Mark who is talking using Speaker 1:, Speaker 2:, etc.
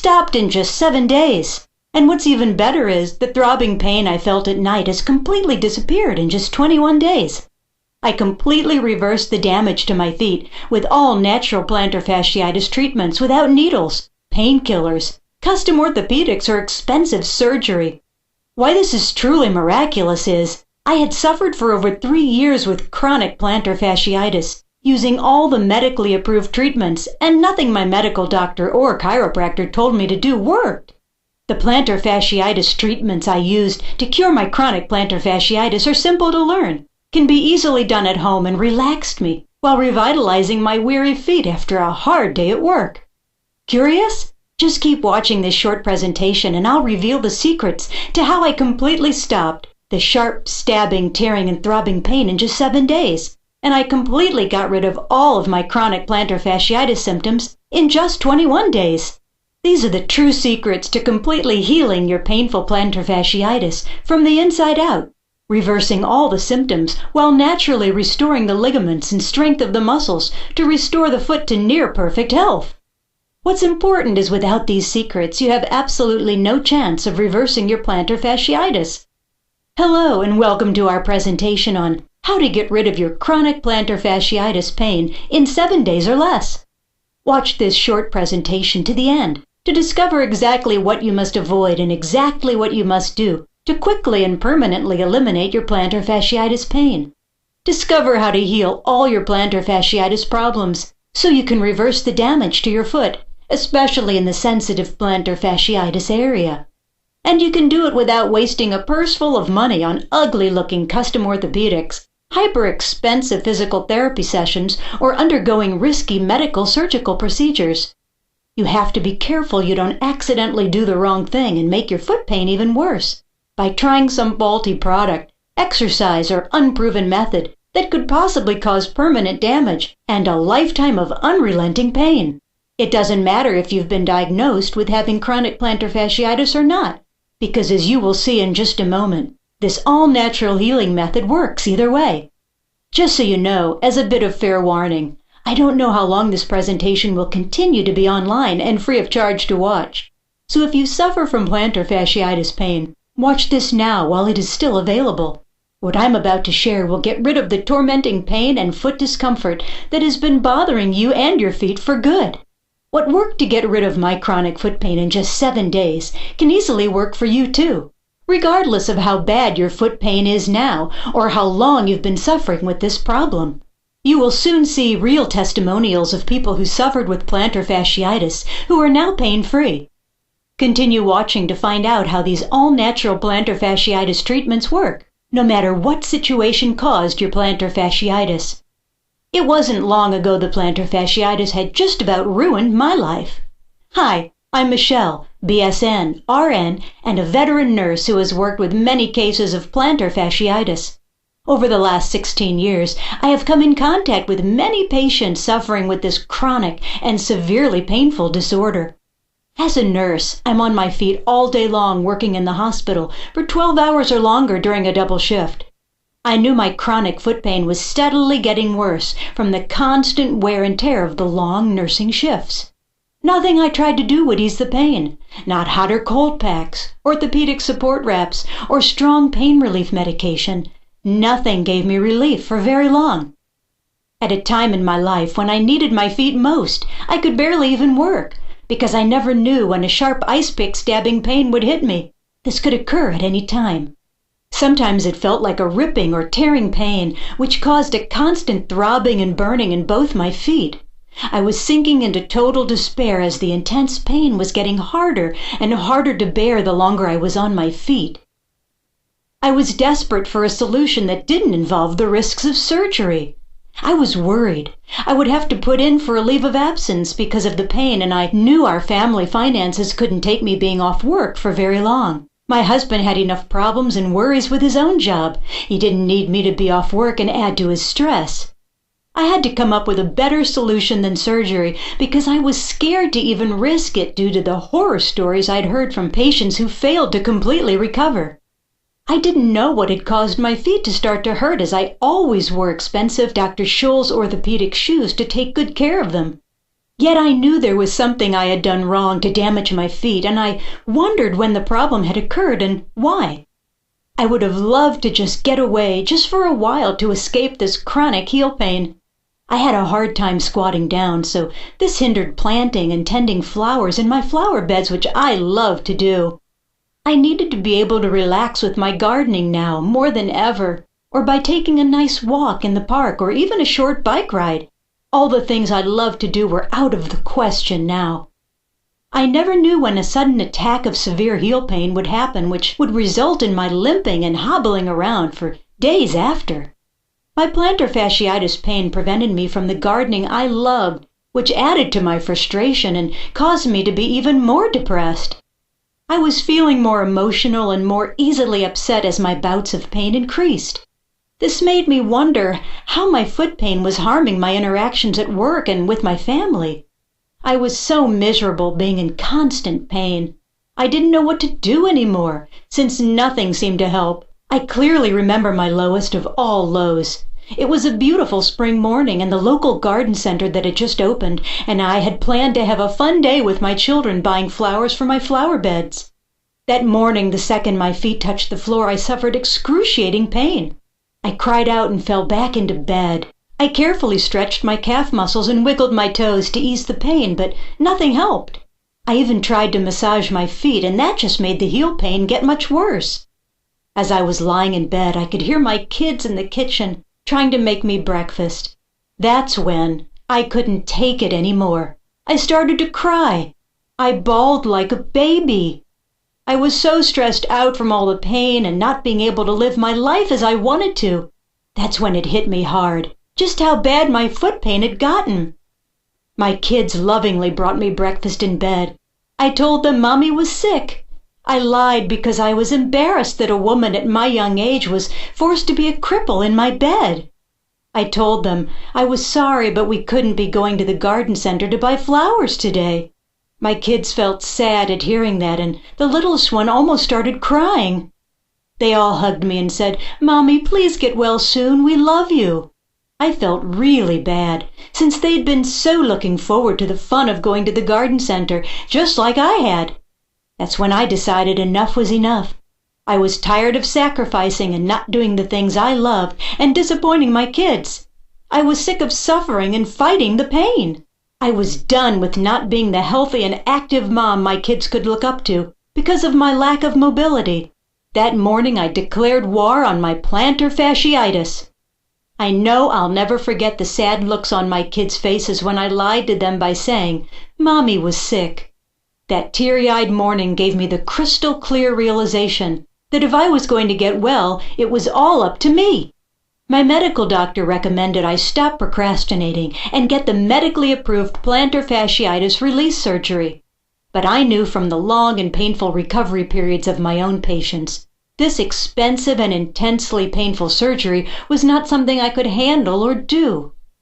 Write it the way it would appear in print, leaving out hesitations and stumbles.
Speaker 1: stopped in just 7 days. And what's even better is the throbbing pain I felt at night has completely disappeared in just 21 days. I completely reversed the damage to my feet with all natural plantar fasciitis treatments without needles, painkillers, custom orthopedics, or expensive surgery. Why this is truly miraculous is I had suffered for over 3 years with chronic plantar fasciitis, using all the medically approved treatments, and nothing my medical doctor or chiropractor told me to do worked. The plantar fasciitis treatments I used to cure my chronic plantar fasciitis are simple to learn, can be easily done at home, and relaxed me while revitalizing my weary feet after a hard day at work. Curious? Just keep watching this short presentation and I'll reveal the secrets to how I completely stopped the sharp, stabbing, tearing, and throbbing pain in just 7 days, and I completely got rid of all of my chronic plantar fasciitis symptoms in just 21 days. These are the true secrets to completely healing your painful plantar fasciitis from the inside out, reversing all the symptoms while naturally restoring the ligaments and strength of the muscles to restore the foot to near perfect health. What's important is without these secrets, you have absolutely no chance of reversing your plantar fasciitis. Hello and welcome to our presentation on how to get rid of your chronic plantar fasciitis pain in 7 days or less. Watch this short presentation to the end to discover exactly what you must avoid and exactly what you must do to quickly and permanently eliminate your plantar fasciitis pain. Discover how to heal all your plantar fasciitis problems so you can reverse the damage to your foot, especially in the sensitive plantar fasciitis area. And you can do it without wasting a purse full of money on ugly-looking custom orthopedics, hyper-expensive physical therapy sessions, or undergoing risky medical surgical procedures. You have to be careful you don't accidentally do the wrong thing and make your foot pain even worse by trying some faulty product, exercise, or unproven method that could possibly cause permanent damage and a lifetime of unrelenting pain. It doesn't matter if you've been diagnosed with having chronic plantar fasciitis or not, because as you will see in just a moment, this all-natural healing method works either way. Just so you know, as a bit of fair warning, I don't know how long this presentation will continue to be online and free of charge to watch. So if you suffer from plantar fasciitis pain, watch this now while it is still available. What I'm about to share will get rid of the tormenting pain and foot discomfort that has been bothering you and your feet for good. What worked to get rid of my chronic foot pain in just 7 days can easily work for you too, regardless of how bad your foot pain is now or how long you've been suffering with this problem. You will soon see real testimonials of people who suffered with plantar fasciitis who are now pain-free. Continue watching to find out how these all-natural plantar fasciitis treatments work, no matter what situation caused your plantar fasciitis. It wasn't long ago the plantar fasciitis had just about ruined my life. Hi, I'm Michelle, BSN, RN, and a veteran nurse who has worked with many cases of plantar fasciitis. Over the last 16 years, I have come in contact with many patients suffering with this chronic and severely painful disorder. As a nurse, I'm on my feet all day long working in the hospital for 12 hours or longer during a double shift. I knew my chronic foot pain was steadily getting worse from the constant wear and tear of the long nursing shifts. Nothing I tried to do would ease the pain, not hot or cold packs, orthopedic support wraps, or strong pain relief medication. Nothing gave me relief for very long. At a time in my life when I needed my feet most, I could barely even work, because I never knew when a sharp ice pick stabbing pain would hit me. This could occur at any time. Sometimes it felt like a ripping or tearing pain, which caused a constant throbbing and burning in both my feet. I was sinking into total despair as the intense pain was getting harder and harder to bear the longer I was on my feet. I was desperate for a solution that didn't involve the risks of surgery. I was worried I would have to put in for a leave of absence because of the pain, and I knew our family finances couldn't take me being off work for very long. My husband had enough problems and worries with his own job. He didn't need me to be off work and add to his stress. I had to come up with a better solution than surgery because I was scared to even risk it due to the horror stories I'd heard from patients who failed to completely recover. I didn't know what had caused my feet to start to hurt, as I always wore expensive Dr. Scholl's orthopedic shoes to take good care of them. Yet I knew there was something I had done wrong to damage my feet, and I wondered when the problem had occurred and why. I would have loved to just get away, just for a while, to escape this chronic heel pain. I had a hard time squatting down, so this hindered planting and tending flowers in my flower beds, which I love to do. I needed to be able to relax with my gardening now more than ever, or by taking a nice walk in the park or even a short bike ride. All the things I loved to do were out of the question now. I never knew when a sudden attack of severe heel pain would happen, which would result in my limping and hobbling around for days after. My plantar fasciitis pain prevented me from the gardening I loved, which added to my frustration and caused me to be even more depressed. I was feeling more emotional and more easily upset as my bouts of pain increased. This made me wonder how my foot pain was harming my interactions at work and with my family. I was so miserable being in constant pain. I didn't know what to do anymore, since nothing seemed to help. I clearly remember my lowest of all lows. It was a beautiful spring morning in the local garden center that had just opened, and I had planned to have a fun day with my children buying flowers for my flower beds. That morning, the second my feet touched the floor, I suffered excruciating pain. I cried out and fell back into bed. I carefully stretched my calf muscles and wiggled my toes to ease the pain, but nothing helped. I even tried to massage my feet, and that just made the heel pain get much worse. As I was lying in bed, I could hear my kids in the kitchen trying to make me breakfast. That's when I couldn't take it anymore. I started to cry. I bawled like a baby. I was so stressed out from all the pain and not being able to live my life as I wanted to. That's when it hit me hard, just how bad my foot pain had gotten. My kids lovingly brought me breakfast in bed. I told them Mommy was sick. I lied because I was embarrassed that a woman at my young age was forced to be a cripple in my bed. I told them I was sorry, but we couldn't be going to the garden center to buy flowers today. My kids felt sad at hearing that, and the littlest one almost started crying. They all hugged me and said, "Mommy, please get well soon. We love you." I felt really bad, since they'd been so looking forward to the fun of going to the garden center, just like I had. That's when I decided enough was enough. I was tired of sacrificing and not doing the things I loved and disappointing my kids. I was sick of suffering and fighting the pain. I was done with not being the healthy and active mom my kids could look up to because of my lack of mobility. That morning I declared war on my plantar fasciitis. I know I'll never forget the sad looks on my kids' faces when I lied to them by saying Mommy was sick. That teary-eyed morning gave me the crystal clear realization that if I was going to get well, it was all up to me. My medical doctor recommended I stop procrastinating and get the medically approved plantar fasciitis release surgery. But I knew from the long and painful recovery periods of my own patients, this expensive and intensely painful surgery was not something I could handle or do.